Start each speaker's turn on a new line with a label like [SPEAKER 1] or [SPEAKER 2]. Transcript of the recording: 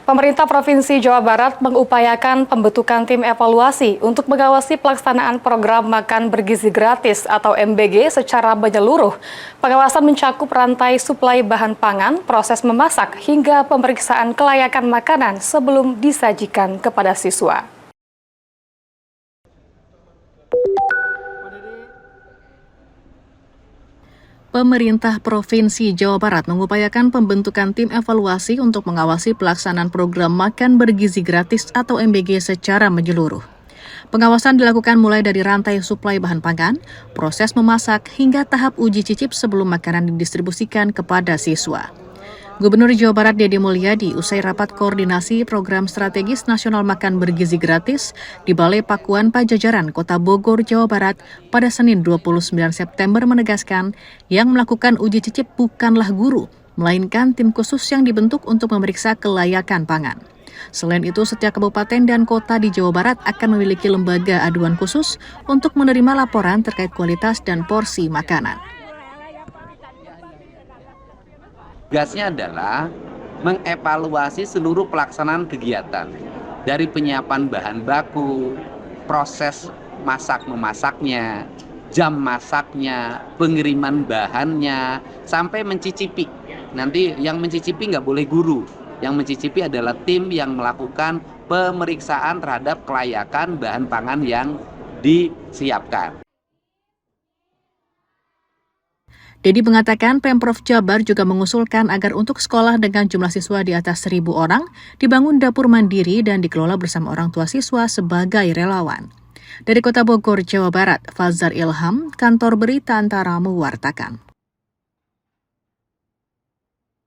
[SPEAKER 1] Pemerintah Provinsi Jawa Barat mengupayakan pembentukan tim evaluasi untuk mengawasi pelaksanaan program makan bergizi gratis atau MBG secara menyeluruh. Pengawasan mencakup rantai suplai bahan pangan, proses memasak, hingga pemeriksaan kelayakan makanan sebelum disajikan kepada siswa.
[SPEAKER 2] Pemerintah Provinsi Jawa Barat mengupayakan pembentukan tim evaluasi untuk mengawasi pelaksanaan program makan bergizi gratis atau MBG secara menyeluruh. Pengawasan dilakukan mulai dari rantai suplai bahan pangan, proses memasak, hingga tahap uji cicip sebelum makanan didistribusikan kepada siswa. Gubernur Jawa Barat Deddy Mulyadi usai rapat koordinasi program strategis nasional makan bergizi gratis di Balai Pakuan Pajajaran, Kota Bogor, Jawa Barat pada Senin 29 September menegaskan yang melakukan uji cicip bukanlah guru, melainkan tim khusus yang dibentuk untuk memeriksa kelayakan pangan. Selain itu, setiap kabupaten dan kota di Jawa Barat akan memiliki lembaga aduan khusus untuk menerima laporan terkait kualitas dan porsi makanan.
[SPEAKER 3] Tugasnya adalah mengevaluasi seluruh pelaksanaan kegiatan dari penyiapan bahan baku, proses masak-memasaknya, jam masaknya, pengiriman bahannya, sampai mencicipi. Nanti yang mencicipi nggak boleh guru, yang mencicipi adalah tim yang melakukan pemeriksaan terhadap kelayakan bahan pangan yang disiapkan.
[SPEAKER 2] Deddy mengatakan Pemprov Jabar juga mengusulkan agar untuk sekolah dengan jumlah siswa di atas 1.000 orang dibangun dapur mandiri dan dikelola bersama orang tua siswa sebagai relawan. Dari Kota Bogor, Jawa Barat, Fazar Ilham, Kantor Berita Antara mewartakan.